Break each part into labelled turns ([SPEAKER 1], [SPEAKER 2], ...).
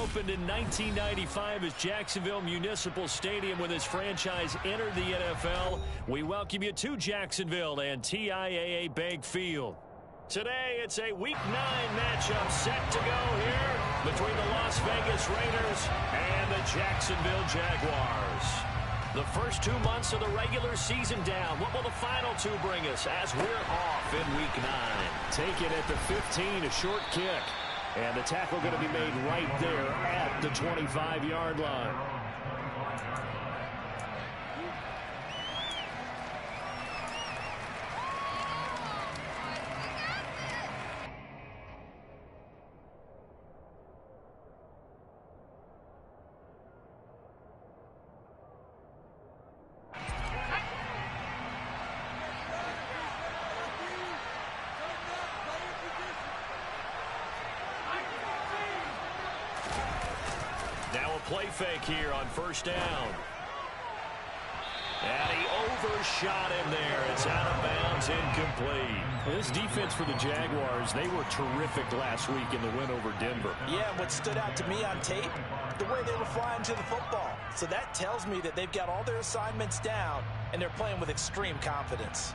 [SPEAKER 1] opened in 1995 as Jacksonville Municipal Stadium when this franchise entered the NFL. We welcome you to Jacksonville and TIAA Bank Field. Today, it's a Week 9 matchup set to go here between the Las Vegas Raiders and the Jacksonville Jaguars. The first 2 months of the regular season down. What will the final two bring us as we're off in Week 9?
[SPEAKER 2] Take it at the 15, a short kick. And the tackle going to be made right there at the 25-yard line.
[SPEAKER 1] Play fake here on first down. And he overshot him there. It's out of bounds, incomplete.
[SPEAKER 2] Well, this defense for the Jaguars, they were terrific last week in the win over Denver.
[SPEAKER 3] Yeah, what stood out to me on tape, the way they were flying to the football. So that tells me that they've got all their assignments down, and they're playing with extreme confidence.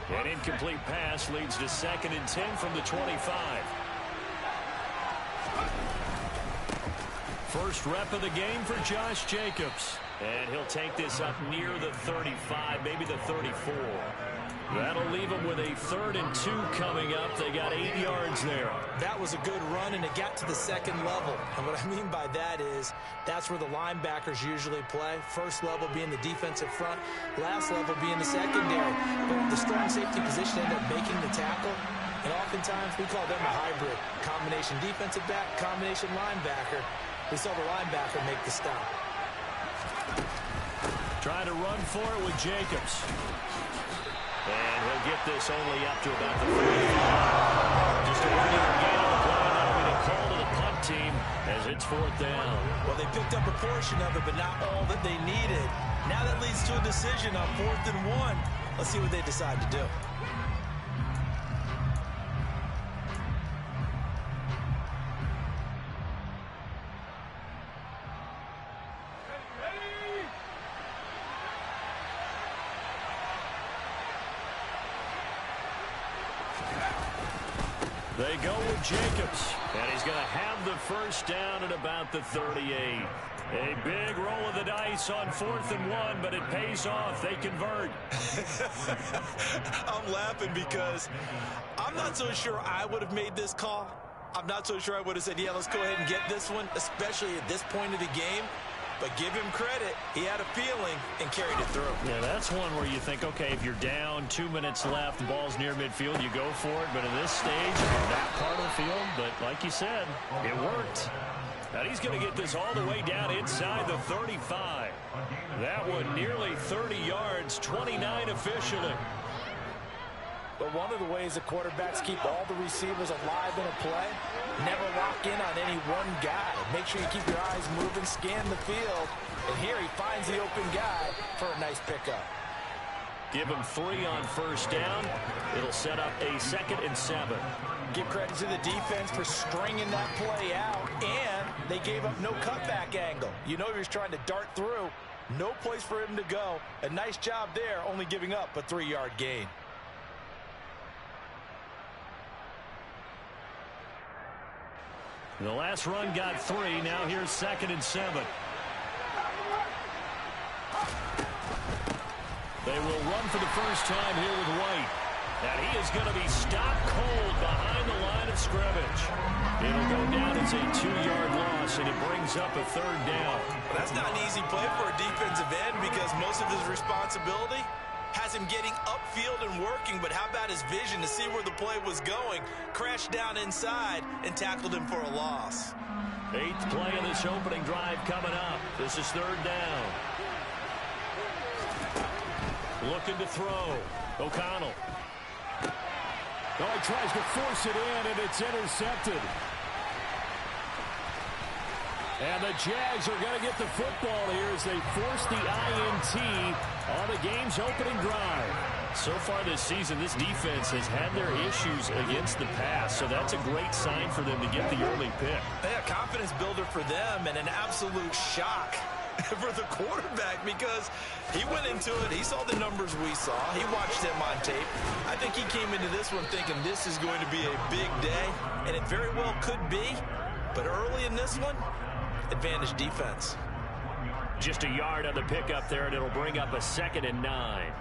[SPEAKER 1] An incomplete pass leads to 2nd and 10 from the 25. First rep of the game for Josh Jacobs. And he'll take this up near the 35, maybe the 34. That'll leave them with a 3rd and 2 coming up. They got 8 yards there.
[SPEAKER 3] That was a good run, and it got to the 2nd level. And what I mean by that is that's where the linebackers usually play. First level being the defensive front, last level being the secondary. But the strong safety position ended up making the tackle. And oftentimes we call them a hybrid. Combination defensive back, combination linebacker. We saw the linebacker make the stop.
[SPEAKER 1] Trying to run for it with Jacobs. And he'll get this only up to about the 45. Just a 1-yard gain on the play. That'll be the call to the punt team as it's 4th down.
[SPEAKER 3] Well, they picked up a portion of it, but not all that they needed. Now that leads to a decision on 4th and 1. Let's see what they decide to do.
[SPEAKER 1] They go with Jacobs, and he's going to have the first down at about the 38. A big roll of the dice on 4th and 1, but it pays off. They convert.
[SPEAKER 3] I'm laughing because I'm not so sure I would have made this call. I'm not so sure I would have said, yeah, let's go ahead and get this one, especially at this point of the game. But give him credit. He had a feeling and carried it through.
[SPEAKER 1] Yeah, that's one where you think, okay, if you're down, 2 minutes left, the ball's near midfield, you go for it. But in this stage, that part of the field, but like you said, it worked. And he's going to get this all the way down inside the 35. That one nearly 30 yards, 29 officially.
[SPEAKER 3] But one of the ways that quarterbacks keep all the receivers alive in a play, never lock in on any one guy. Make sure you keep your eyes moving, scan the field. And here he finds the open guy for a nice pickup.
[SPEAKER 1] Give him 3 on first down. It'll set up a 2nd and 7.
[SPEAKER 3] Give credit to the defense for stringing that play out, and they gave up no cutback angle. You know he was trying to dart through. No place for him to go. A nice job there, only giving up a 3-yard gain.
[SPEAKER 1] The last run got 3. Now here's 2nd and 7. They will run for the first time here with White. And he is going to be stopped cold behind the line of scrimmage. It'll go down as a 2-yard loss, and it brings up a 3rd down.
[SPEAKER 3] Well, that's not an easy play for a defensive end because most of his responsibility has him getting upfield and working, but how about his vision to see where the play was going? Crashed down inside and tackled him for a loss.
[SPEAKER 1] 8th play of this opening drive coming up. This is 3rd down. Looking to throw. O'Connell.
[SPEAKER 2] Oh, he tries to force it in, and it's intercepted. And the Jags are going to get the football here as they force the INT on the game's opening drive.
[SPEAKER 1] So far this season, this defense has had their issues against the pass, so that's a great sign for them to get the early pick.
[SPEAKER 3] Yeah, confidence builder for them and an absolute shock for the quarterback because he went into it. He saw the numbers we saw. He watched him on tape. I think he came into this one thinking this is going to be a big day, and it very well could be. But early in this one, advantage defense.
[SPEAKER 1] Just a yard on the pickup there, and it'll bring up a 2nd and 9.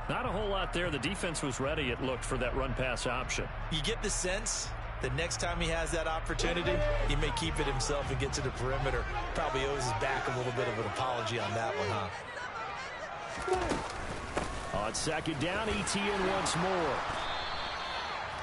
[SPEAKER 1] Not a whole lot there. The defense was ready, it looked, for that run-pass option.
[SPEAKER 3] You get the sense that next time he has that opportunity, he may keep it himself and get to the perimeter. Probably owes his back a little bit of an apology on that one, huh?
[SPEAKER 1] On 2nd down, ETN once more.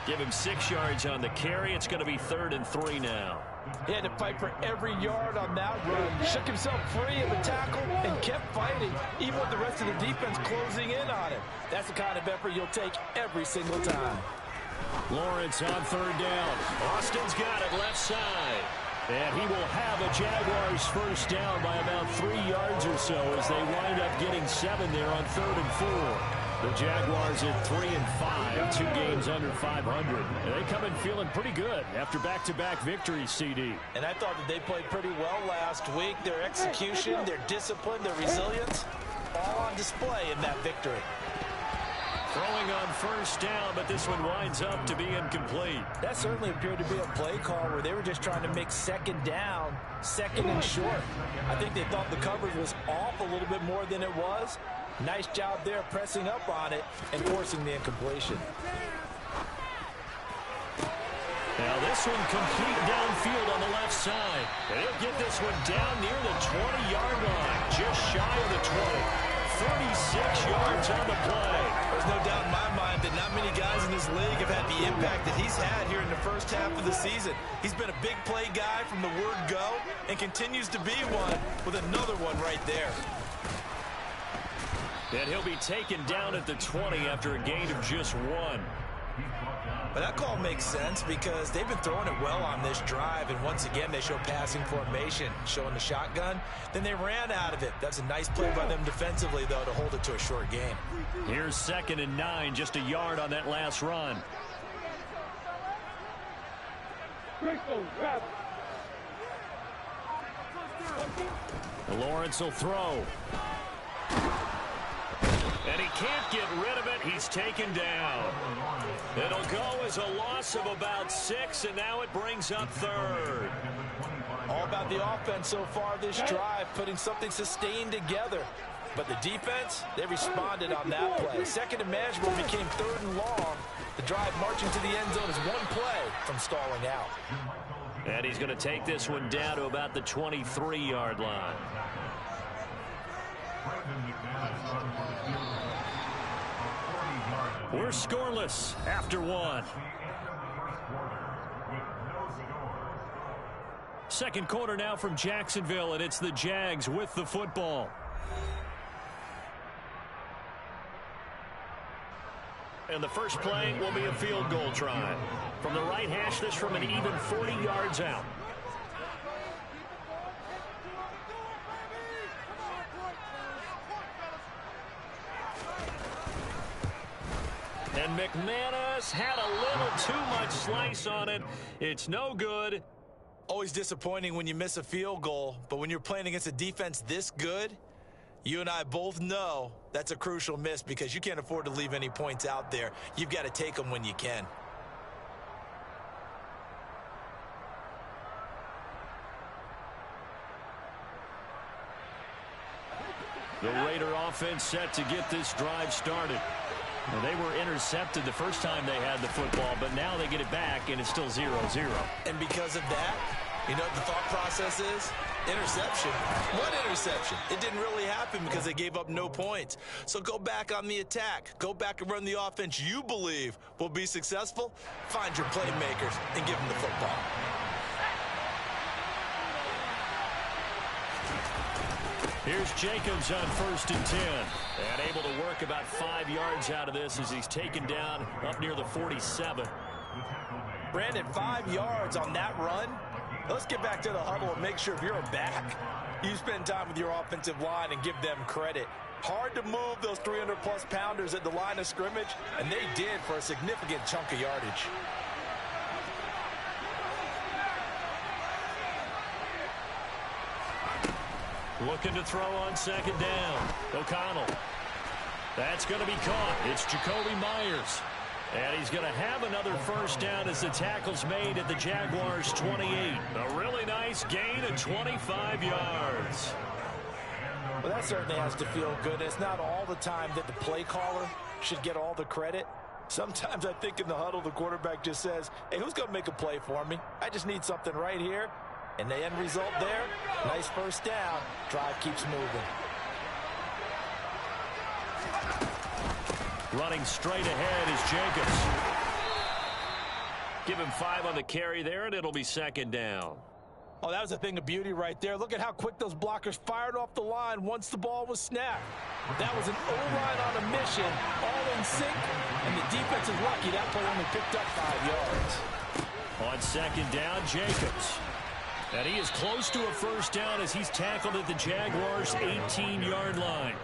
[SPEAKER 1] Give him 6 yards on the carry. It's going to be 3rd and 3 now.
[SPEAKER 3] He had to fight for every yard on that run. Shook himself free of the tackle and kept fighting, even with the rest of the defense closing in on him. That's the kind of effort you'll take every single time.
[SPEAKER 1] Lawrence on 3rd down. Austin's got it left side. And he will have a Jaguars first down by about 3 yards or so as they wind up getting 7 there on 3rd and 4. The Jaguars at 3 and 5, 2 games under 500. And they come in feeling pretty good after back-to-back victories, CD.
[SPEAKER 3] And I thought that they played pretty well last week. Their execution, their discipline, their resilience, all on display in that victory.
[SPEAKER 1] Throwing on 1st down, but this one winds up to be incomplete.
[SPEAKER 3] That certainly appeared to be a play call where they were just trying to make 2nd down, 2nd and short. I think they thought the coverage was off a little bit more than it was. Nice job there pressing up on it and forcing the incompletion.
[SPEAKER 1] Now this one complete downfield on the left side. And he'll get this one down near the 20-yard line, just shy of the 20. 36 yards on the play.
[SPEAKER 3] There's no doubt in my mind that not many guys in this league have had the impact that he's had here in the first half of the season. He's been a big play guy from the word go and continues to be one with another one right there.
[SPEAKER 1] And he'll be taken down at the 20 after a gain of just 1.
[SPEAKER 3] But that call makes sense because they've been throwing it well on this drive, and once again they show passing formation, showing the shotgun. Then they ran out of it. That's a nice play by them defensively, though, to hold it to a short gain.
[SPEAKER 1] Here's 2nd and 9, just a yard on that last run. Lawrence will throw. And he can't get rid of it. He's taken down. It'll go as a loss of about 6, and now it brings up 3rd.
[SPEAKER 3] All about the offense so far this drive, putting something sustained together. But the defense, they responded on that play. 2nd and manageable became 3rd and long. The drive marching to the end zone is one play from stalling out.
[SPEAKER 1] And he's going to take this one down to about the 23-yard line. We're scoreless after 1. Second quarter now from Jacksonville, and it's the Jags with the football. And the first play will be a field goal try. From the right hash, this from an even 40 yards out. And McManus had a little too much slice on it. It's no good.
[SPEAKER 3] Always disappointing when you miss a field goal, but when you're playing against a defense this good, you and I both know that's a crucial miss because you can't afford to leave any points out there. You've got to take them when you can.
[SPEAKER 1] The Raider offense set to get this drive started. Well, they were intercepted the first time they had the football, but now they get it back, and it's still 0-0.
[SPEAKER 3] And because of that, you know what the thought process is? Interception. What interception? It didn't really happen because they gave up no points. So go back on the attack. Go back and run the offense you believe will be successful. Find your playmakers and give them the football.
[SPEAKER 1] Here's Jacobs on 1st and 10. And able to work about 5 yards out of this as he's taken down up near the 47.
[SPEAKER 3] Brandon, 5 yards on that run. Let's get back to the huddle and make sure if you're a back, you spend time with your offensive line and give them credit. Hard to move those 300-plus pounders at the line of scrimmage, and they did for a significant chunk of yardage.
[SPEAKER 1] Looking to throw on second down. O'Connell. That's going to be caught. It's Jacoby Myers. And he's going to have another first down as the tackle's made at the Jaguars' 28. A really nice gain of 25 yards.
[SPEAKER 3] Well, that certainly has to feel good. It's not all the time that the play caller should get all the credit. Sometimes I think in the huddle, the quarterback just says, hey, who's going to make a play for me? I just need something right here. And the end result there, nice first down. Drive keeps moving.
[SPEAKER 1] Running straight ahead is Jacobs. Give him 5 on the carry there, and it'll be second down.
[SPEAKER 3] Oh, that was a thing of beauty right there. Look at how quick those blockers fired off the line once the ball was snapped. That was an O-line on a mission, all in sync, and the defense is lucky that play only picked up 5 yards.
[SPEAKER 1] On second down, Jacobs. And he is close to a first down as he's tackled at the Jaguars' 18-yard line.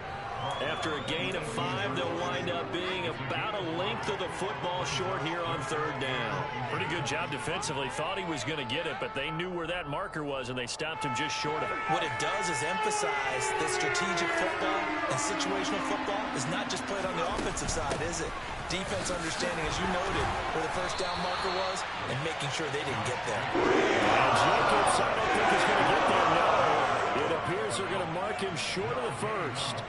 [SPEAKER 1] After a gain of 5, they'll wind up being about a length of the football short here on third down. Pretty good job defensively. Thought he was going to get it, but they knew where that marker was, and they stopped him just short of it.
[SPEAKER 3] What it does is emphasize that strategic football and situational football is not just played on the offensive side, is it? Defense understanding, as you noted, where the first down marker was and making sure they didn't get there.
[SPEAKER 1] And Jacobs, I don't think is going to get there now. It appears they're going to mark him short of the first.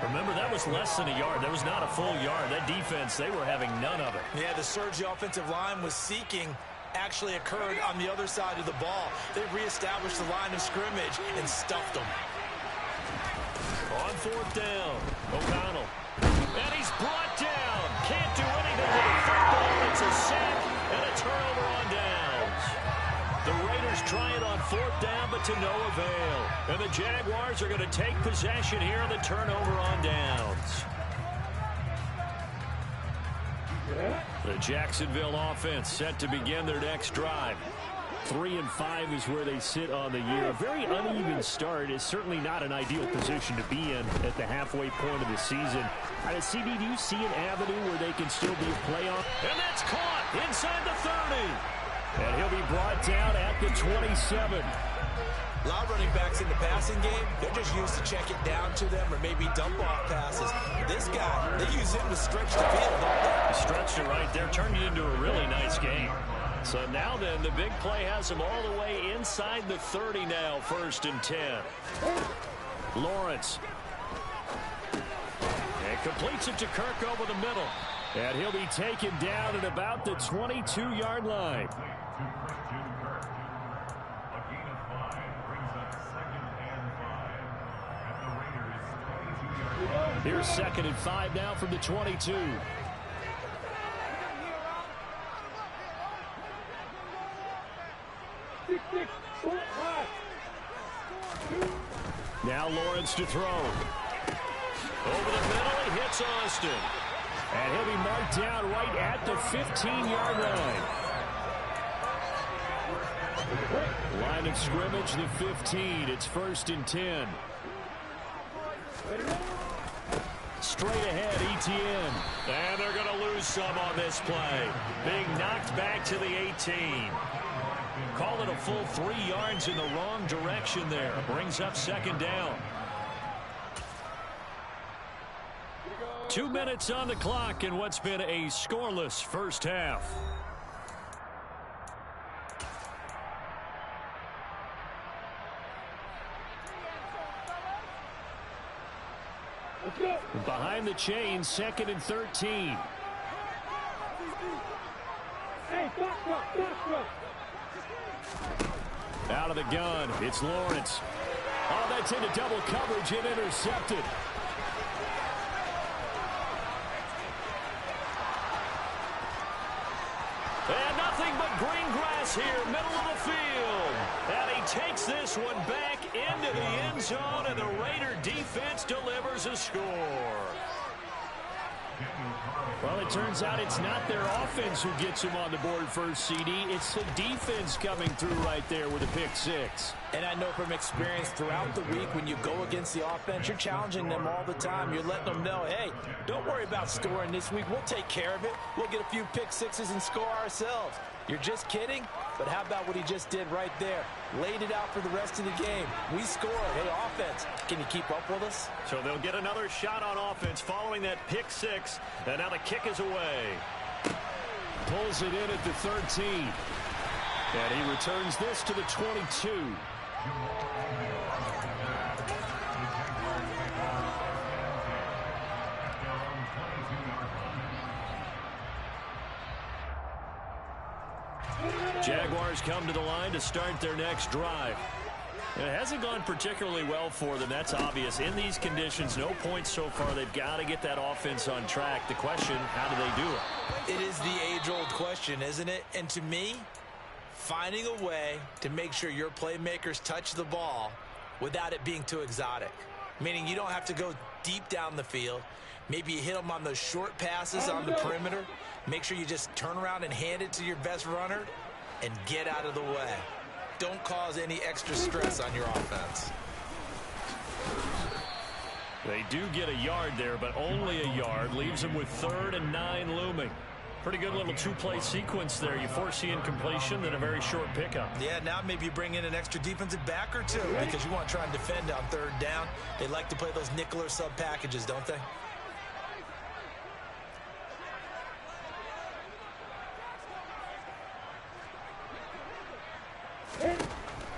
[SPEAKER 1] Remember, that was less than a yard. That was not a full yard. That defense, they were having none of it.
[SPEAKER 3] Yeah, the surge the offensive line was seeking actually occurred on the other side of the ball. They reestablished the line of scrimmage and stuffed them.
[SPEAKER 1] On fourth down, O'Connell. And he's brought down. Can't do anything with the football. It's a sack and a turnover on downs. The Raiders try it on fourth down, but to no avail. And the Jaguars are going to take possession here on the turnover on downs. The Jacksonville offense set to begin their next drive. 3-5 is where they sit on the year. A very uneven start is certainly not an ideal position to be in at the halfway point of the season. CD, do you see an avenue where they can still be a playoff? And that's caught inside the 30. And he'll be brought down at the 27.
[SPEAKER 3] A lot of running backs in the passing game, they're just used to check it down to them or maybe dump off passes. This guy, they use him to stretch the field, don't they?
[SPEAKER 1] Stretched it right there, turned it into a really nice game. So now then, the big play has him all the way inside the 30 now, 1st and 10. Lawrence. And completes it to Kirk over the middle. And he'll be taken down at about the 22-yard line. Here's 2nd and 5 now from the 22. Now Lawrence to throw. Over the middle, he hits Austin. And he'll be marked down right at the 15-yard line. Line of scrimmage, the 15. It's 1st and 10. Straight ahead, Etienne. And they're going to lose some on this play. Being knocked back to the 18. Call it a full 3 yards in the wrong direction there. Brings up 2nd down. 2 minutes on the clock in what's been a scoreless first half. Behind the chains, 2nd and 13. Out of the gun, it's Lawrence. Oh, that's into double coverage and intercepted. And nothing but green grass here, middle of the field. And he takes this one back into the end zone, and the Raider defense delivers a score. Well, it turns out it's not their offense who gets them on the board first, CD. It's the defense coming through right there with a pick six.
[SPEAKER 3] And I know from experience throughout the week, when you go against the offense, you're challenging them all the time. You're letting them know, hey, don't worry about scoring this week. We'll take care of it. We'll get a few pick sixes and score ourselves. You're just kidding? But how about what he just did right there? Laid it out for the rest of the game. We scored. Hey, offense, can you keep up with us?
[SPEAKER 1] So they'll get another shot on offense following that pick six. And now the kick is away. Pulls it in at the 13. And he returns this to the 22. Jaguars come to the line to start their next drive. And it hasn't gone particularly well for them. That's obvious. In these conditions, no points so far. They've got to get that offense on track. The question, how do they do it?
[SPEAKER 3] It is the age-old question, isn't it? And to me, finding a way to make sure your playmakers touch the ball without it being too exotic. Meaning you don't have to go deep down the field. Maybe you hit them on those short passes on the perimeter. Make sure you just turn around and hand it to your best runner and get out of the way. Don't cause any extra stress on your offense.
[SPEAKER 1] They do get a yard there, but only a yard. Leaves them with 3rd and 9 looming. Pretty good little two-play sequence there. You force the incompletion, then a very short pickup.
[SPEAKER 3] Yeah, now maybe you bring in an extra defensive back or two because you want to try and defend on 3rd down. They like to play those nickel or sub packages, don't they?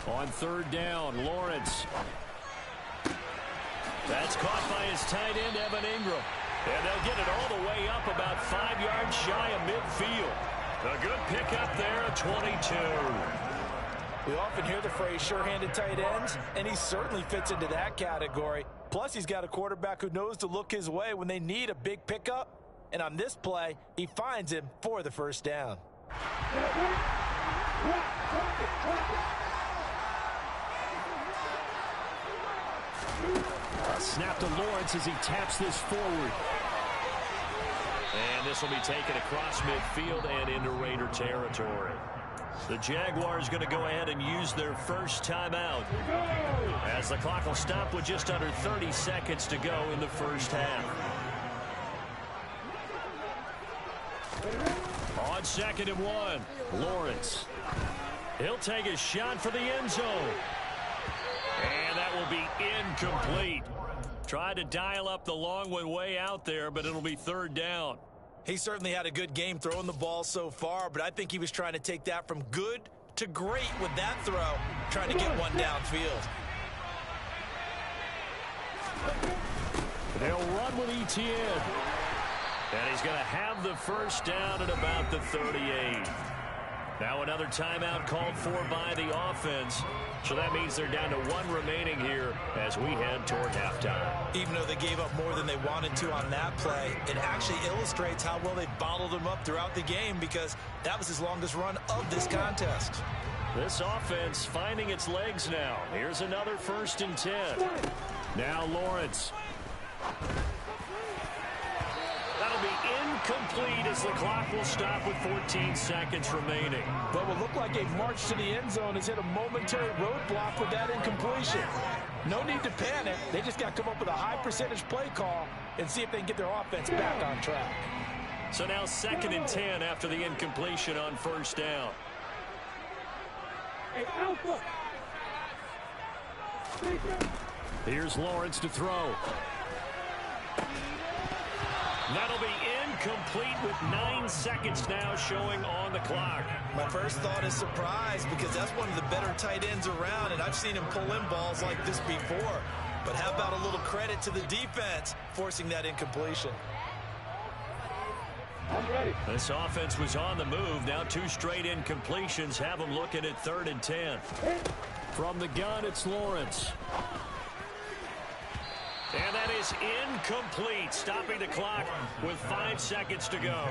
[SPEAKER 1] On 3rd down, Lawrence. That's caught by his tight end, Evan Ingram. And they'll get it all the way up about 5 yards shy of midfield. A good pickup there at 22.
[SPEAKER 3] We often hear the phrase sure-handed tight ends, and he certainly fits into that category. Plus, he's got a quarterback who knows to look his way when they need a big pickup. And on this play, he finds him for the 1st down.
[SPEAKER 1] A snap to Lawrence as he taps this forward. And this will be taken across midfield and into Raider territory. The Jaguars going to go ahead and use their first timeout as the clock will stop with just under 30 seconds to go in the first half. On 2nd and 1, Lawrence. He'll take a shot for the end zone. And that will be incomplete. Tried to dial up the long one way out there, but it'll be 3rd down.
[SPEAKER 3] He certainly had a good game throwing the ball so far, but I think he was trying to take that from good to great with that throw, trying to get one downfield.
[SPEAKER 1] They'll run with Etienne. And he's going to have the 1st down at about the 38. Now another timeout called for by the offense. So that means they're down to 1 remaining here as we head toward halftime.
[SPEAKER 3] Even though they gave up more than they wanted to on that play, it actually illustrates how well they bottled him up throughout the game because that was his longest run of this contest.
[SPEAKER 1] This offense finding its legs now. Here's another 1st and 10. Now Lawrence. That'll be incomplete as the clock will stop with 14 seconds remaining.
[SPEAKER 3] What will look like a march to the end zone has hit a momentary roadblock with that incompletion. No need to panic. They just got to come up with a high percentage play call and see if they can get their offense back on track.
[SPEAKER 1] So now 2nd and 10 after the incompletion on 1st down. Here's Lawrence to throw. That'll be incomplete with 9 seconds now showing on the clock.
[SPEAKER 3] My first thought is surprise because that's one of the better tight ends around, and I've seen him pull in balls like this before. But how about a little credit to the defense forcing that incompletion?
[SPEAKER 1] This offense was on the move. Now 2 straight incompletions have them looking at 3rd and 10. From the gun, it's Lawrence. And that is incomplete, stopping the clock with 5 seconds to go.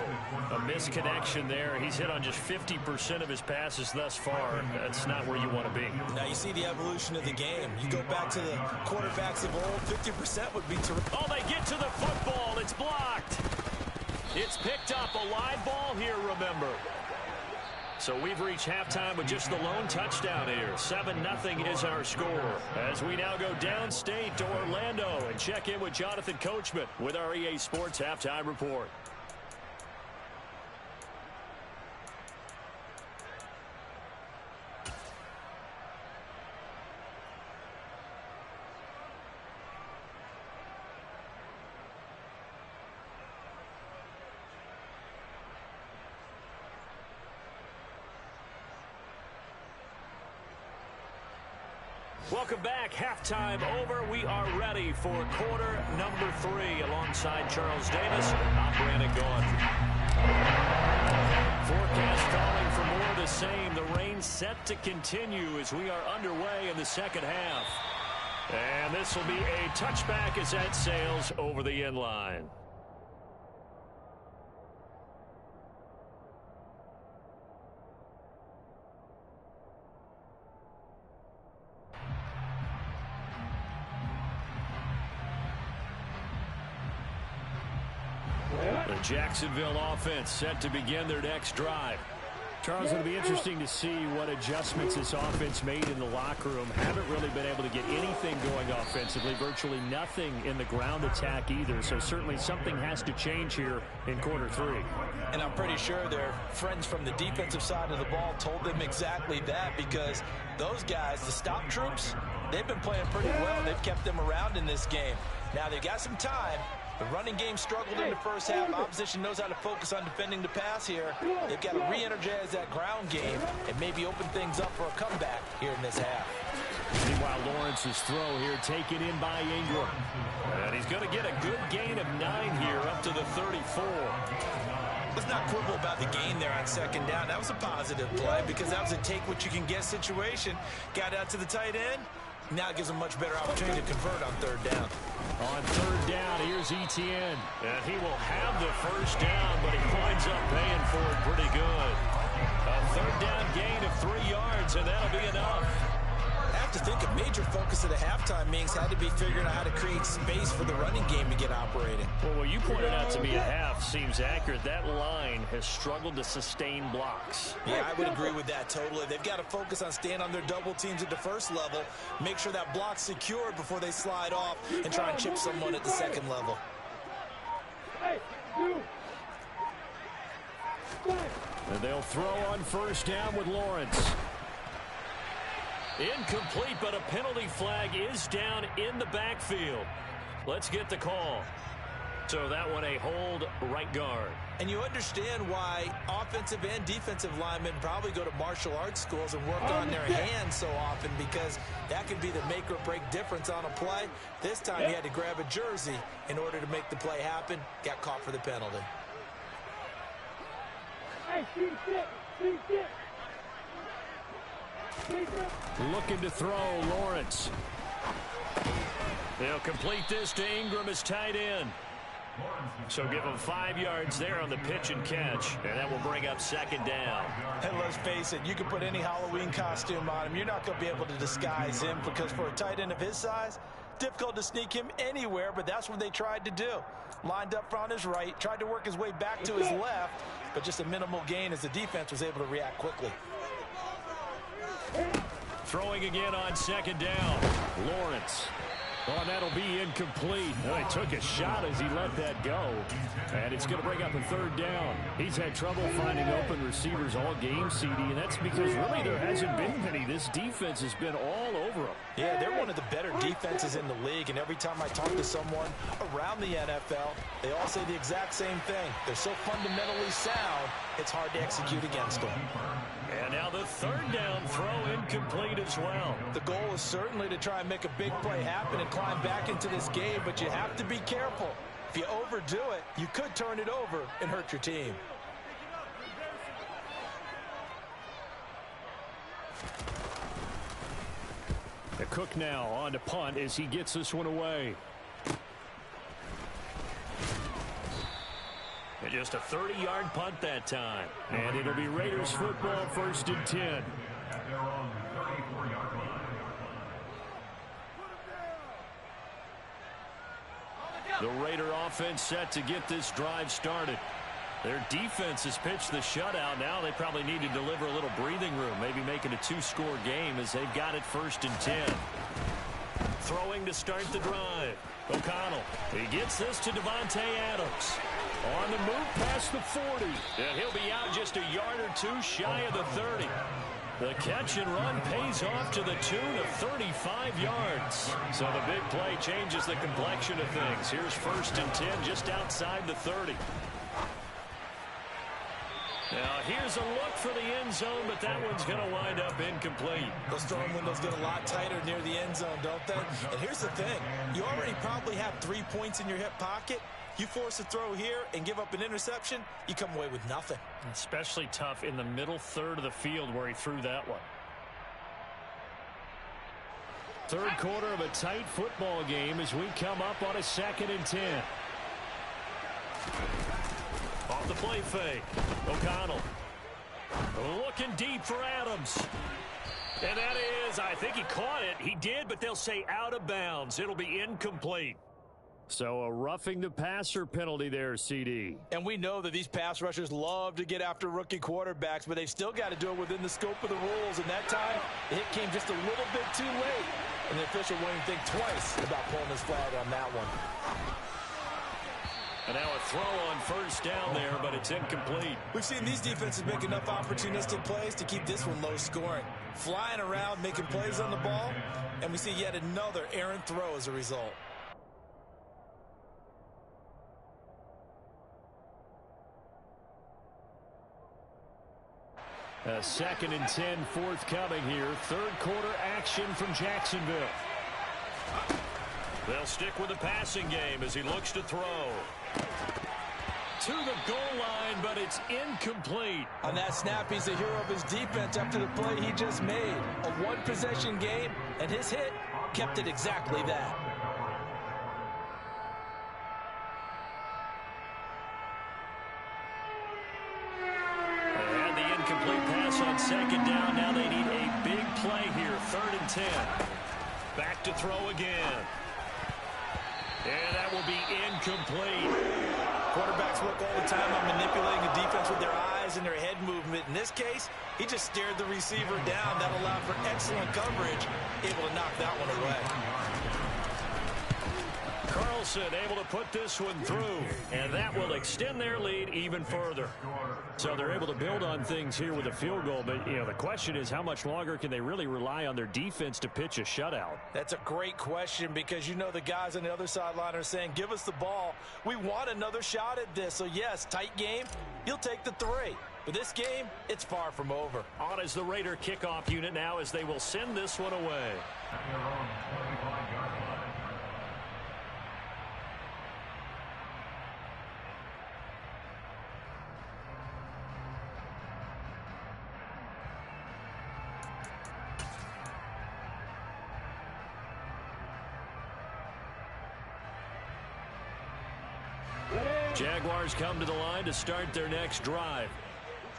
[SPEAKER 1] A misconnection there. He's hit on just 50% of his passes thus far. That's not where you want to be.
[SPEAKER 3] Now you see the evolution of the game. You go back to the quarterbacks of old, 50% would be terrific.
[SPEAKER 1] Oh, they get to the football. It's blocked. It's picked up. A live ball here, remember. So we've reached halftime with just the lone touchdown here. 7-0 is our score. As we now go downstate to Orlando and check in with Jonathan Coachman with our EA Sports Halftime Report. Welcome back. Halftime over. We are ready for quarter number 3 alongside Charles Davis. I'm Brandon Gaudin. Forecast calling for more of the same. The rain set to continue as we are underway in the second half. And this will be a touchback as that sails over the end line. The Jacksonville offense set to begin their next drive.
[SPEAKER 2] Charles, it'll be interesting to see what adjustments this offense made in the locker room. Haven't really been able to get anything going offensively. Virtually nothing in the ground attack either. So certainly something has to change here in quarter 3.
[SPEAKER 3] And I'm pretty sure their friends from the defensive side of the ball told them exactly that, because those guys, the stop troops, they've been playing pretty well. They've kept them around in this game. Now they've got some time. The running game struggled in the first half. Opposition knows how to focus on defending the pass here. They've got to re-energize that ground game and maybe open things up for a comeback here in this half.
[SPEAKER 1] Meanwhile, Lawrence's throw here taken in by Ingram. And he's going to get a good gain of 9 here up to the 34.
[SPEAKER 3] Let's not quibble about the gain there on second down. That was a positive play because that was a take-what-you-can-get situation. Got out to the tight end. Now it gives them much better opportunity to convert on third down.
[SPEAKER 1] On third down, here's Etienne. And he will have the first down, but he winds up paying for it pretty good. A third down gain of 3 yards, and that'll be enough.
[SPEAKER 3] I have to think a major focus of the halftime meetings had to be figuring out how to create space for the running game to get operating.
[SPEAKER 1] Well, what you pointed out to me at half seems accurate. That line has struggled to sustain blocks.
[SPEAKER 3] Yeah, I would agree with that totally. They've got to focus on staying on their double teams at the first level, make sure that block's secured before they slide off and try and chip someone at the second level.
[SPEAKER 1] And they'll throw on first down with Lawrence. Incomplete, but a penalty flag is down in the backfield. Let's get the call. So that one a hold right guard.
[SPEAKER 3] And you understand why offensive and defensive linemen probably go to martial arts schools and work on their hands so often, because that can be the make or break difference on a play. This time he had to grab a jersey in order to make the play happen. Got caught for the penalty.
[SPEAKER 1] Looking to throw, Lawrence. They'll complete this to Ingram as tight end. So give him 5 yards there on the pitch and catch, and that will bring up second down.
[SPEAKER 3] And let's face it, you can put any Halloween costume on him. You're not going to be able to disguise him, because for a tight end of his size, difficult to sneak him anywhere, but that's what they tried to do. Lined up on his right, tried to work his way back to his left, but just a minimal gain as the defense was able to react quickly.
[SPEAKER 1] Throwing again on second down. Lawrence. Oh, that'll be incomplete. Well, he took a shot as he let that go. And it's going to bring up a third down. He's had trouble finding open receivers all game, CD, and that's because really there hasn't been many. This defense has been all over them.
[SPEAKER 3] Yeah, they're one of the better defenses in the league, and every time I talk to someone around the NFL, they all say the exact same thing. They're so fundamentally sound, it's hard to execute against them.
[SPEAKER 1] And now the third down throw incomplete as well.
[SPEAKER 3] The goal is certainly to try and make a big play happen and climb back into this game, but you have to be careful. If you overdo it, you could turn it over and hurt your team.
[SPEAKER 1] The Cook now on to punt as he gets this one away. And just a 30-yard punt that time. And it'll be Raiders football, 1st and 10. The Raider offense set to get this drive started. Their defense has pitched the shutout. Now they probably need to deliver a little breathing room, maybe make it a two-score game as they've got it 1st and 10. Throwing to start the drive. O'Connell. He gets this to Devontae Adams. On the move past the 40. And he'll be out just a yard or two shy of the 30. The catch and run pays off to the tune of 35 yards. So the big play changes the complexion of things. Here's 1st and 10 just outside the 30. Now here's a look for the end zone, but that one's going to wind up incomplete.
[SPEAKER 3] Those throwing windows get a lot tighter near the end zone, don't they? And here's the thing. You already probably have 3 points in your hip pocket. You force a throw here and give up an interception, you come away with nothing.
[SPEAKER 2] Especially tough in the middle third of the field where he threw that one.
[SPEAKER 1] Third quarter of a tight football game as we come up on a 2nd and 10. Off the play fake. O'Connell. Looking deep for Adams. And that is, I think he caught it. He did, but they'll say out of bounds. It'll be incomplete. So a roughing the passer penalty there, CD.
[SPEAKER 3] And we know that these pass rushers love to get after rookie quarterbacks, but they've still got to do it within the scope of the rules. And that time, the hit came just a little bit too late. And the official won't even think twice about pulling his flag on that one.
[SPEAKER 1] And now a throw on 1st down there, but it's incomplete.
[SPEAKER 3] We've seen these defenses make enough opportunistic plays to keep this one low scoring. Flying around, making plays on the ball, and we see yet another errant throw as a result.
[SPEAKER 1] A 2nd and 10 forthcoming here. Third quarter action from Jacksonville. They'll stick with the passing game as he looks to throw. To the goal line, but it's incomplete.
[SPEAKER 3] On that snap, he's the hero of his defense after the play he just made. A one-possession game, and his hit kept it exactly that.
[SPEAKER 1] Complete pass on 2nd down. Now they need a big play here. 3rd and 10. Back to throw again. And that will be incomplete.
[SPEAKER 3] Quarterbacks work all the time on manipulating the defense with their eyes and their head movement. In this case, he just stared the receiver down. That allowed for excellent coverage. Able to knock that one away.
[SPEAKER 1] Carlson able to put this one through, and that will extend their lead even further. So they're able to build on things here with a field goal, but the question is how much longer can they really rely on their defense to pitch a shutout?
[SPEAKER 3] That's a great question because the guys on the other sideline are saying, give us the ball. We want another shot at this. So yes, tight game, you'll take the 3. But this game, it's far from over.
[SPEAKER 1] On is the Raider kickoff unit now as they will send this one away. Jaguars come to the line to start their next drive.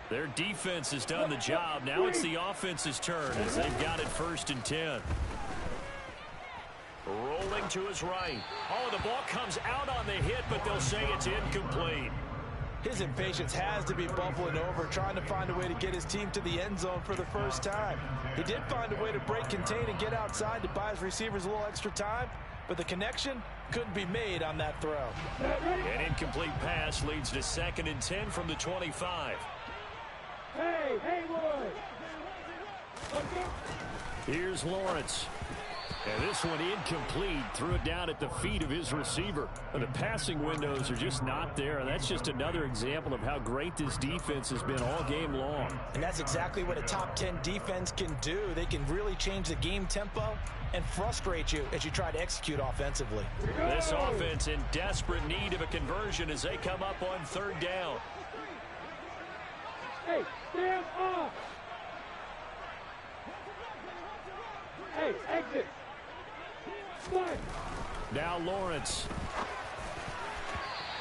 [SPEAKER 1] Their defense has done the job. Now it's the offense's turn as they've got it 1st and 10. Rolling to his right. Oh, the ball comes out on the hit, but they'll say it's incomplete.
[SPEAKER 3] His impatience has to be bubbling over, trying to find a way to get his team to the end zone for the first time. He did find a way to break, contain, and get outside to buy his receivers a little extra time, but the connection couldn't be made on that throw.
[SPEAKER 1] An incomplete pass leads to 2nd and 10 from the 25.
[SPEAKER 4] Hey, boy!
[SPEAKER 1] Here's Lawrence. And this one incomplete. Threw it down at the feet of his receiver. And the passing windows are just not there. And that's just another example of how great this defense has been all game long.
[SPEAKER 3] And that's exactly what a top 10 defense can do. They can really change the game tempo and frustrate you as you try to execute offensively.
[SPEAKER 1] This offense in desperate need of a conversion as they come up on 3rd down.
[SPEAKER 4] Hey, stand up! Hey, exit! Slide!
[SPEAKER 1] Now Lawrence.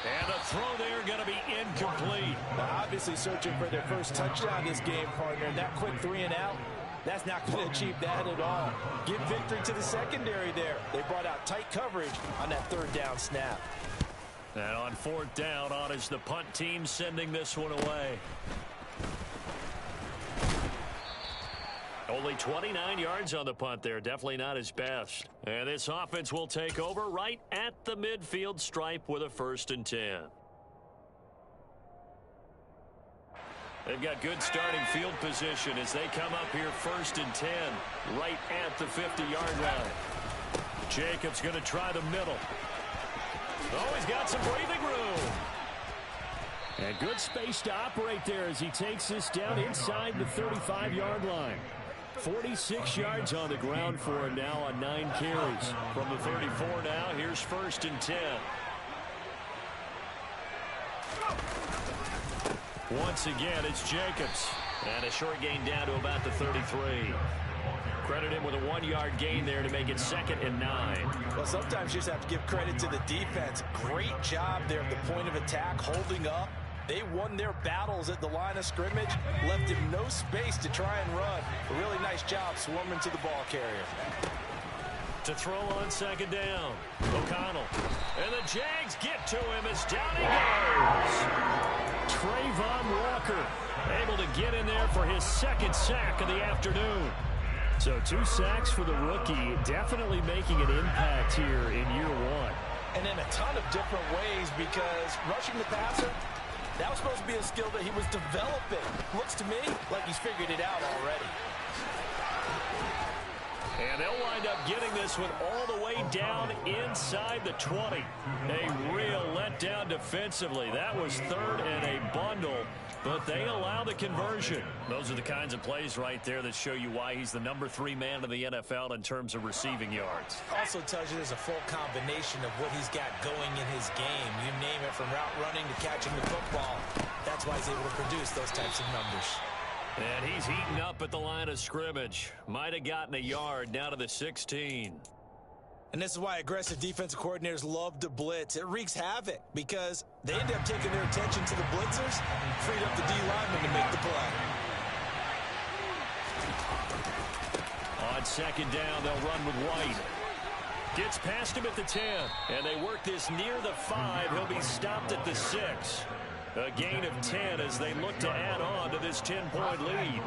[SPEAKER 1] And the throw there going to be incomplete.
[SPEAKER 3] Now obviously searching for their first touchdown this game, partner. And that quick 3 and out, that's not going to achieve that at all. Give victory to the secondary there. They brought out tight coverage on that 3rd down snap.
[SPEAKER 1] And on fourth down, on is the punt team sending this one away. Only 29 yards on the punt there. Definitely not his best. And this offense will take over right at the midfield stripe with a 1st and 10. They've got good starting field position as they come up here 1st and 10 right at the 50-yard line. Jacobs going to try the middle. Oh, he's got some breathing room.
[SPEAKER 2] And good space to operate there as he takes this down inside the 35-yard line. 46 yards on the ground for him now on 9 carries.
[SPEAKER 1] From the 34 now, here's 1st and 10. Once again, it's Jacobs. And a short gain down to about the 33. Credit him with a 1-yard gain there to make it 2nd and 9.
[SPEAKER 3] Well, sometimes you just have to give credit to the defense. Great job there at the point of attack, holding up. They won their battles at the line of scrimmage, left him no space to try and run. A really nice job swarming to the ball carrier.
[SPEAKER 1] To throw on 2nd down, O'Connell. And the Jags get to him as down he goes.
[SPEAKER 2] Trayvon Walker able to get in there for his 2nd sack of the afternoon. So 2 sacks for the rookie, definitely making an impact here in year 1.
[SPEAKER 3] And in a ton of different ways, because rushing the passer, that was supposed to be a skill that he was developing. Looks to me like he's figured it out already.
[SPEAKER 1] And they'll wind up getting this one all the way down inside the 20. A real letdown defensively. That was 3rd and a bundle, but they allow the conversion. Those are the kinds of plays right there that show you why he's the number 3 man in the NFL in terms of receiving yards.
[SPEAKER 3] Also tells you there's a full combination of what he's got going in his game. You name it, from route running to catching the football. That's why he's able to produce those types of numbers.
[SPEAKER 1] And he's heating up at the line of scrimmage. Might have gotten a yard down to the 16.
[SPEAKER 3] And this is why aggressive defensive coordinators love to blitz. It wreaks havoc because they end up taking their attention to the blitzers, freed up the D lineman to make the play.
[SPEAKER 1] On 2nd down, they'll run with White. Gets past him at the 10, and they work this near the 5. He'll be stopped at the 6. A gain of 10 as they look to add on to this 10-point lead.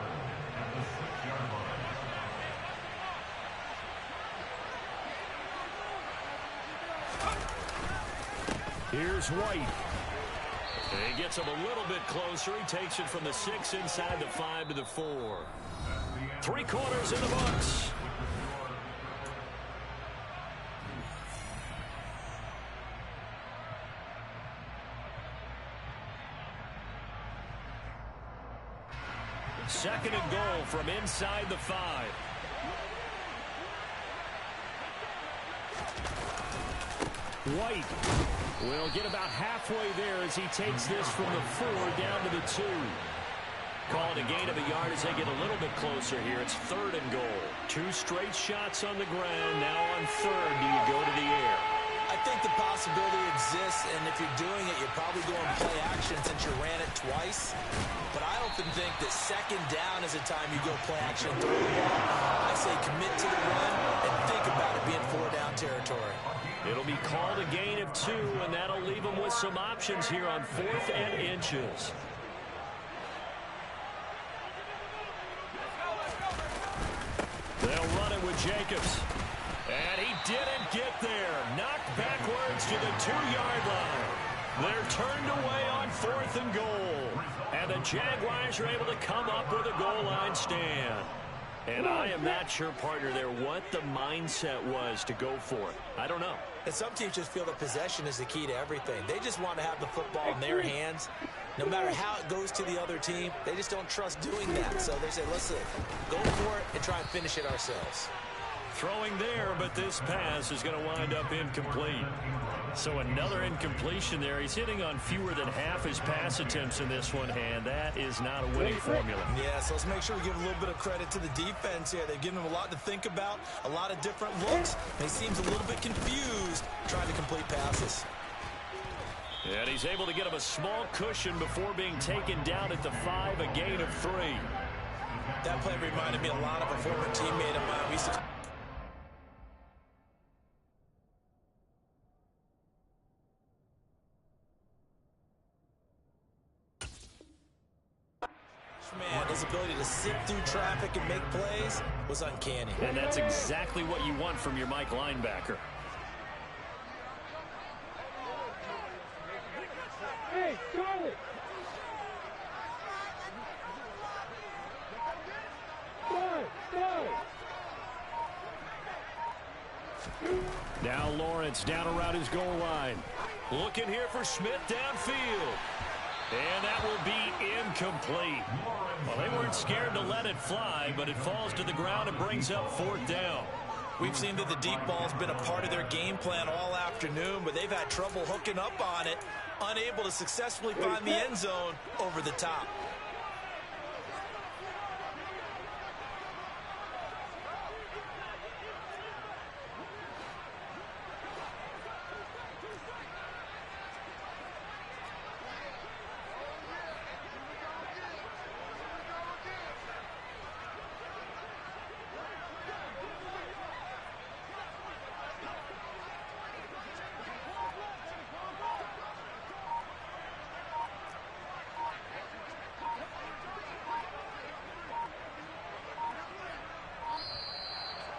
[SPEAKER 2] Here's White.
[SPEAKER 1] He gets him a little bit closer. He takes it from the 6 inside the 5 to the 4. 3 quarters in the books. Second and goal from inside the 5.
[SPEAKER 2] White will get about halfway there as he takes this from the 4 down to the 2.
[SPEAKER 1] Called a gain of a yard as they get a little bit closer here. It's 3rd and goal. 2 straight shots on the ground. Now on 3rd, do you go to the air?
[SPEAKER 3] I think the possibility exists, and if you're doing it, you're probably going play action since you ran it twice. But I often think that 2nd down is a time you go play action and throw the ball. I say commit to the run and think about it being 4-down territory.
[SPEAKER 1] It'll be called a gain of 2, and that'll leave them with some options here on 4th and inches. They'll run it with Jacobs. And he didn't get there. Knocked backwards to the 2-yard line. They're turned away on 4th and goal. And the Jaguars are able to come up with a goal line stand. And I am not sure, partner, there what the mindset was to go for it. I don't know.
[SPEAKER 3] And some teams just feel that possession is the key to everything. They just want to have the football in their hands. No matter how it goes to the other team, they just don't trust doing that. So they say, listen, go for it and try and finish it ourselves.
[SPEAKER 1] Throwing there, but this pass is going to wind up incomplete. So another incompletion there. He's hitting on fewer than half his pass attempts in this one, and that is not a winning formula.
[SPEAKER 3] Yeah, so let's make sure we give a little bit of credit to the defense here. They've given him a lot to think about, a lot of different looks. He seems a little bit confused trying to complete passes.
[SPEAKER 1] And he's able to get him a small cushion before being taken down at the 5, a gain of 3.
[SPEAKER 3] That play reminded me a lot of a former teammate of mine. We used to Man, his ability to sit through traffic and make plays was uncanny.
[SPEAKER 1] And that's exactly what you want from your Mike linebacker.
[SPEAKER 4] Hey, Charlie!
[SPEAKER 2] Now Lawrence down around his goal line.
[SPEAKER 1] Looking here for Smith downfield. And that will be incomplete. Well, they weren't scared to let it fly, but it falls to the ground and brings up 4th down.
[SPEAKER 3] We've seen that the deep ball's been a part of their game plan all afternoon, but they've had trouble hooking up on it, unable to successfully find the end zone over the top.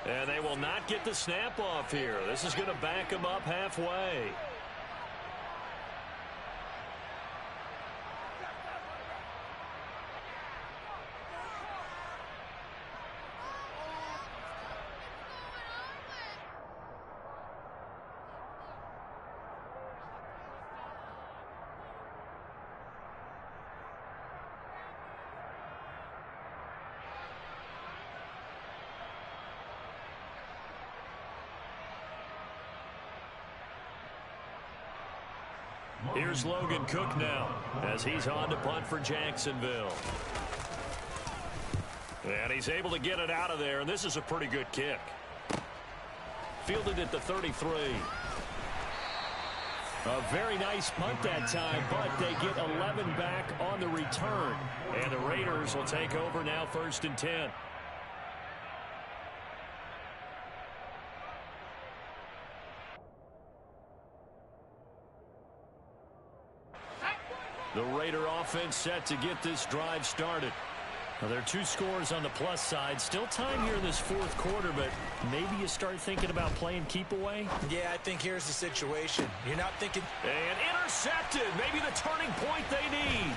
[SPEAKER 1] And they will not get the snap off here. This is going to back them up halfway. Here's Logan Cook now as he's on to punt for Jacksonville. And he's able to get it out of there, and this is a pretty good kick. Fielded at the 33. A very nice punt that time, but they get 11 back on the return. And the Raiders will take over now 1st and 10. The Raider offense set to get this drive started. Now, there are 2 scores on the plus side. Still time here in this 4th quarter, but maybe you start thinking about playing keep away.
[SPEAKER 3] Yeah, I think here's the situation. You're not thinking...
[SPEAKER 1] And intercepted. Maybe the turning point they need.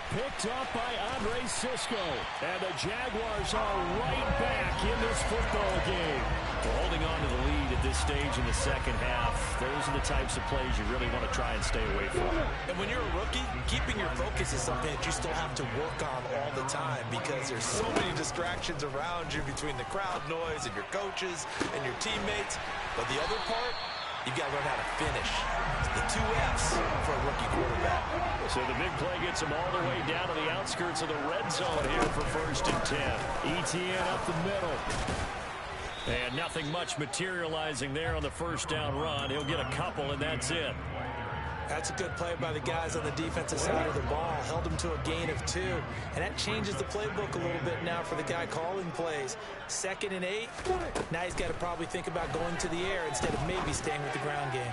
[SPEAKER 2] Picked up by Andre Sisco. And the Jaguars are right back in this football game.
[SPEAKER 1] Well, holding on to the lead at this stage in the second half, those are the types of plays you really want to try and stay away from.
[SPEAKER 3] And when you're a rookie, keeping your focus is something that you still have to work on all the time because there's so many distractions around you between the crowd noise and your coaches and your teammates. But the other part, you've got to learn how to finish. The 2 F's for a rookie quarterback.
[SPEAKER 1] So the big play gets them all the way down to the outskirts of the red zone here for 1st and 10.
[SPEAKER 2] ETN up the middle.
[SPEAKER 1] And nothing much materializing there on the 1st down run. He'll get a couple, and that's it.
[SPEAKER 3] That's a good play by the guys on the defensive side of the ball. Held him to a gain of 2. And that changes the playbook a little bit now for the guy calling plays. 2nd and 8. Now he's got to probably think about going to the air instead of maybe staying with the ground game.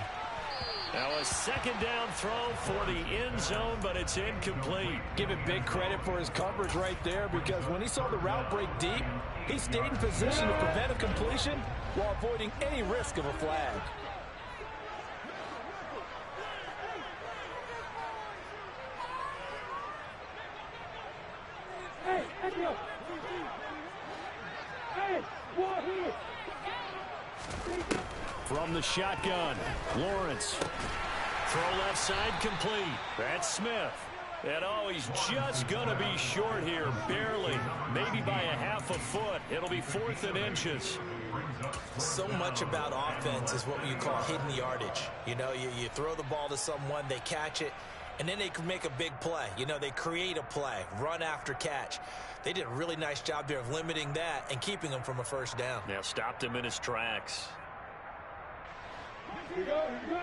[SPEAKER 1] Now a 2nd down throw for the end zone, but it's incomplete.
[SPEAKER 5] Give him big credit for his coverage right there because when he saw the route break deep, he stayed in position to prevent a completion while avoiding any risk of a flag.
[SPEAKER 4] Hey, Echo! Hey, one here!
[SPEAKER 2] From the shotgun, Lawrence.
[SPEAKER 1] Throw left side complete. That's Smith. And oh, he's just going to be short here, barely. Maybe by a half a foot. It'll be 4th and inches.
[SPEAKER 3] So much about offense is what you call hidden yardage. You know, you throw the ball to someone, they catch it, and then they can make a big play. You know, they create a play, run after catch. They did a really nice job there of limiting that and keeping him from a 1st down.
[SPEAKER 1] Now stopped him in his tracks.
[SPEAKER 4] Here we go, here we go!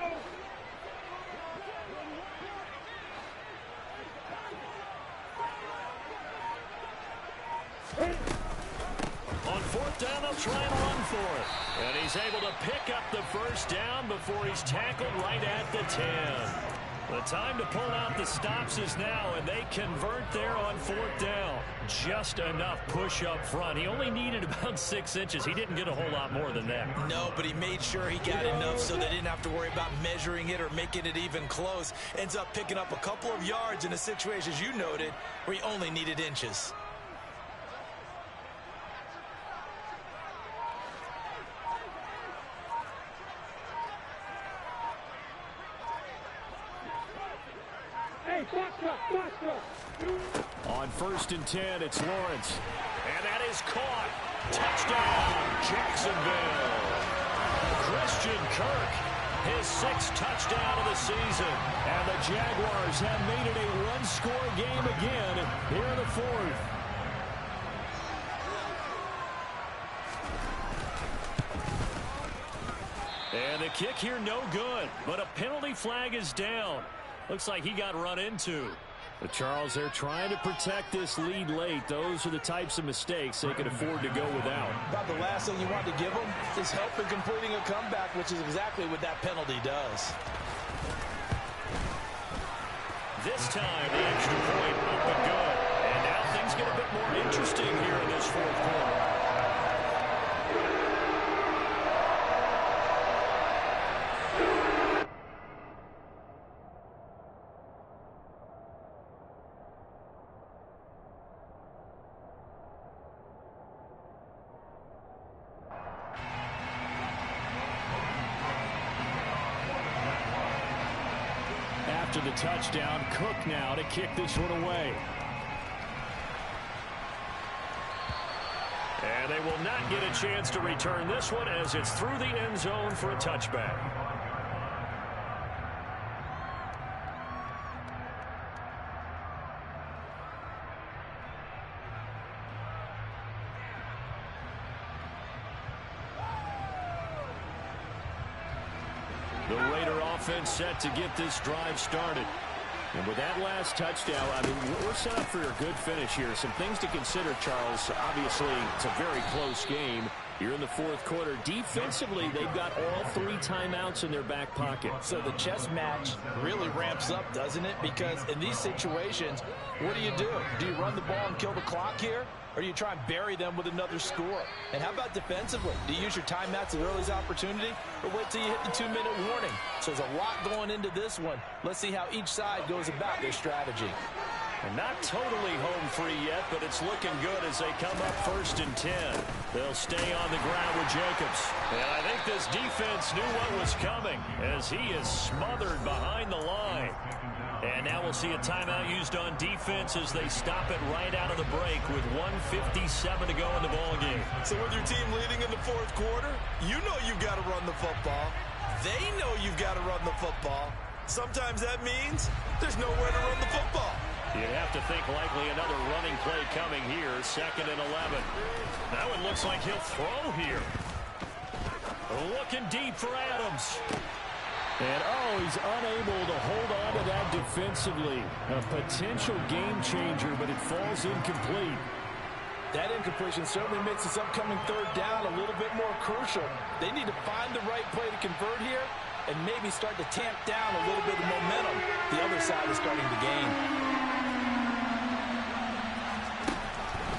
[SPEAKER 1] On 4th down, they'll try and run for it. And he's able to pick up the 1st down before he's tackled right at the 10. The time to pull out the stops is now, and they convert there on 4th down. Just enough push up front. He only needed about 6 inches. He didn't get a whole lot more than that.
[SPEAKER 3] No, but he made sure he got enough so they didn't have to worry about measuring it or making it even close. Ends up picking up a couple of yards in a situation, as you noted, where he only needed inches.
[SPEAKER 1] On 1st and 10, it's Lawrence. And that is caught. Touchdown, Jacksonville. Christian Kirk, his 6th touchdown of the season. And the Jaguars have made it a one-score game again here in the 4th. And the kick here no good, but a penalty flag is down. Looks like he got run into. But Charles, they're trying to protect this lead late. Those are the types of mistakes they can afford to go without.
[SPEAKER 5] About the last thing you want to give them is help in completing a comeback, which is exactly what that penalty does.
[SPEAKER 1] This time, the extra point up and good. And now things get a bit more interesting here in this 4th quarter. After the touchdown, Cook now to kick this one away. And they will not get a chance to return this one as it's through the end zone for a touchback. The Raider offense set to get this drive started. And with that last touchdown, I mean, we're set up for a good finish here. Some things to consider, Charles. Obviously, it's a very close game. You're in the 4th quarter. Defensively, they've got all 3 timeouts in their back pocket.
[SPEAKER 5] So the chess match really ramps up, doesn't it? Because in these situations, what do? Do you run the ball and kill the clock here? Or do you try and bury them with another score? And how about defensively? Do you use your timeouts at the earliest opportunity? Or wait till you hit the 2-minute warning? So there's a lot going into this one. Let's see how each side goes about their strategy.
[SPEAKER 1] And not totally home free yet, but it's looking good as they come up 1st and 10. They'll stay on the ground with Jacobs. And I think this defense knew what was coming as he is smothered behind the line. And now we'll see a timeout used on defense as they stop it right out of the break with 1:57 to go in the ballgame.
[SPEAKER 3] So with your team leading in the 4th quarter, you know you've got to run the football. They know you've got to run the football. Sometimes that means there's nowhere to run the football.
[SPEAKER 1] You'd have to think likely another running play coming here, 2nd and 11. Now it looks like he'll throw here. Looking deep for Adams. And, he's unable to hold on to that defensively. A potential game changer, but it falls incomplete.
[SPEAKER 5] That incompletion certainly makes this upcoming 3rd down a little bit more crucial. They need to find the right play to convert here and maybe start to tamp down a little bit of momentum the other side is starting to gain.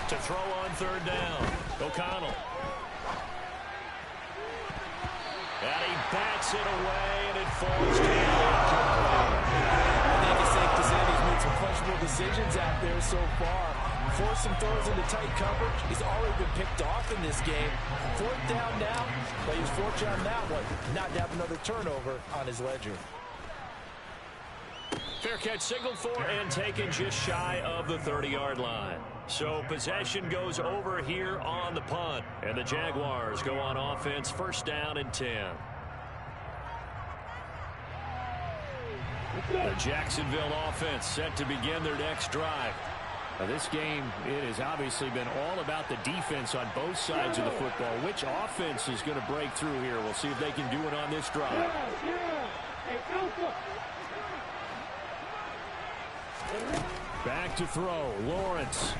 [SPEAKER 1] To throw on 3rd down, O'Connell. And he bats it away, and it falls down.
[SPEAKER 5] I think it's safe to say he's made some questionable decisions out there so far. Forced some throws into tight coverage. He's already been picked off in this game. 4th down now, but he was fortunate on that one not to have another turnover on his ledger.
[SPEAKER 1] Fair catch signaled for and taken just shy of the 30-yard line. So possession goes over here on the punt. And the Jaguars go on offense, 1st down and 10. The Jacksonville offense set to begin their next drive. Now this game, it has obviously been all about the defense on both sides of the football. Which offense is going to break through here? We'll see if they can do it on this drive. Back to throw, Lawrence.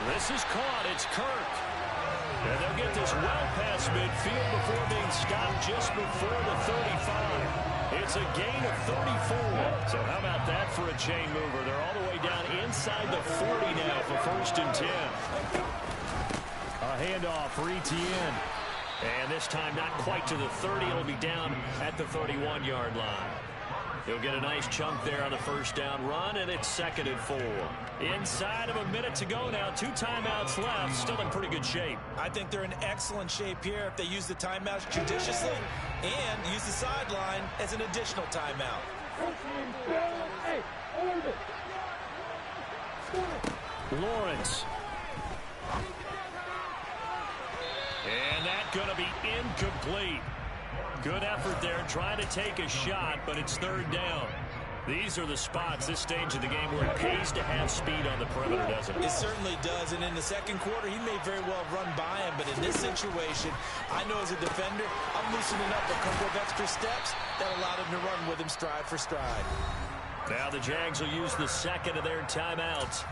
[SPEAKER 1] This is caught, it's Kirk. And they'll get this well past midfield before being stopped just before the 35. It's a gain of 34. So how about that for a chain mover? They're all the way down inside the 40 now for 1st and 10. A handoff for Etienne. And this time not quite to the 30. It'll be down at the 31-yard line. He'll get a nice chunk there on the first down run, and it's 2nd and 4. Inside of a minute to go now. 2 timeouts left. Still in pretty good shape.
[SPEAKER 3] I think they're in excellent shape here if they use the timeouts judiciously and use the sideline as an additional timeout.
[SPEAKER 4] Hey, hold it.
[SPEAKER 1] Lawrence. And that's going to be incomplete. Good effort there, trying to take a shot, but it's 3rd down. These are the spots, this stage of the game, where it pays to have speed on the perimeter, doesn't it?
[SPEAKER 3] It certainly does, and in the second quarter, he may very well run by him, but in this situation, I know as a defender, I'm loosening up a couple of extra steps that allowed him to run with him stride for stride.
[SPEAKER 1] Now the Jags will use the 2nd of their timeouts,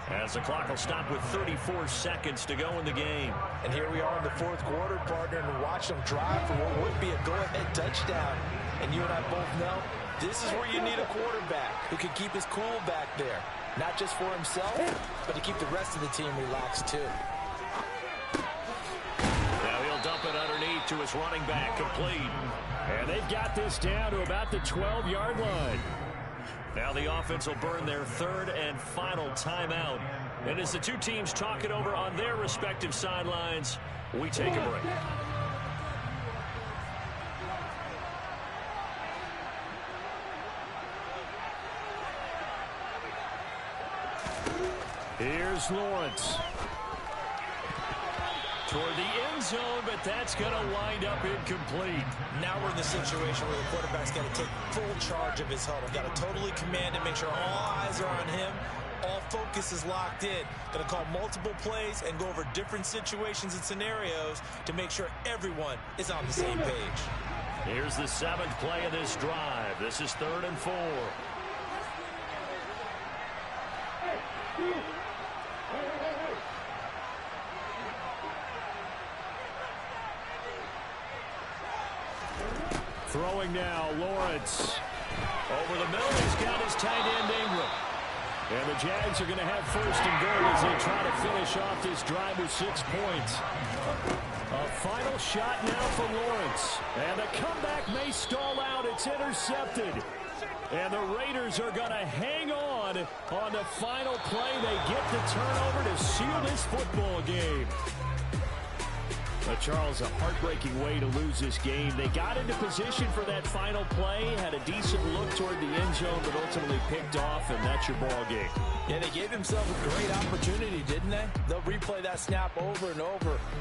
[SPEAKER 1] as the clock will stop with 34 seconds to go in the game.
[SPEAKER 3] And here we are in the 4th quarter, partner, and watch them drive for what would be a go-ahead touchdown. And you and I both know this is where you need a quarterback who can keep his cool back there. Not just for himself, but to keep the rest of the team relaxed too.
[SPEAKER 1] Now he'll dump it underneath to his running back, complete.
[SPEAKER 2] And they've got this down to about the 12-yard line.
[SPEAKER 1] Now the offense will burn their 3rd and final timeout. And as the two teams talk it over on their respective sidelines, we take a break.
[SPEAKER 2] Here's Lawrence.
[SPEAKER 1] Toward the end zone, but that's going to wind up incomplete.
[SPEAKER 3] Now we're in the situation where the quarterback's got to take full charge of his huddle. Got to totally command it, make sure all eyes are on him. All focus is locked in. Going to call multiple plays and go over different situations and scenarios to make sure everyone is on the same page.
[SPEAKER 1] Here's the 7th play of this drive. This is 3rd and 4.
[SPEAKER 2] Throwing now, Lawrence.
[SPEAKER 1] Over the middle, he's got his tight end Ingram.
[SPEAKER 2] And the Jags are going to have 1st and goal as they try to finish off this drive with 6 points. A final shot now for Lawrence. And the comeback may stall out. It's intercepted. And the Raiders are going to hang on the final play. They get the turnover to seal this football game. Charles, a heartbreaking way to lose this game. They got into position for that final play, had a decent look toward the end zone, but ultimately picked off, and that's your ball game.
[SPEAKER 3] Yeah, they gave themselves a great opportunity, didn't they? They'll replay that snap over and over.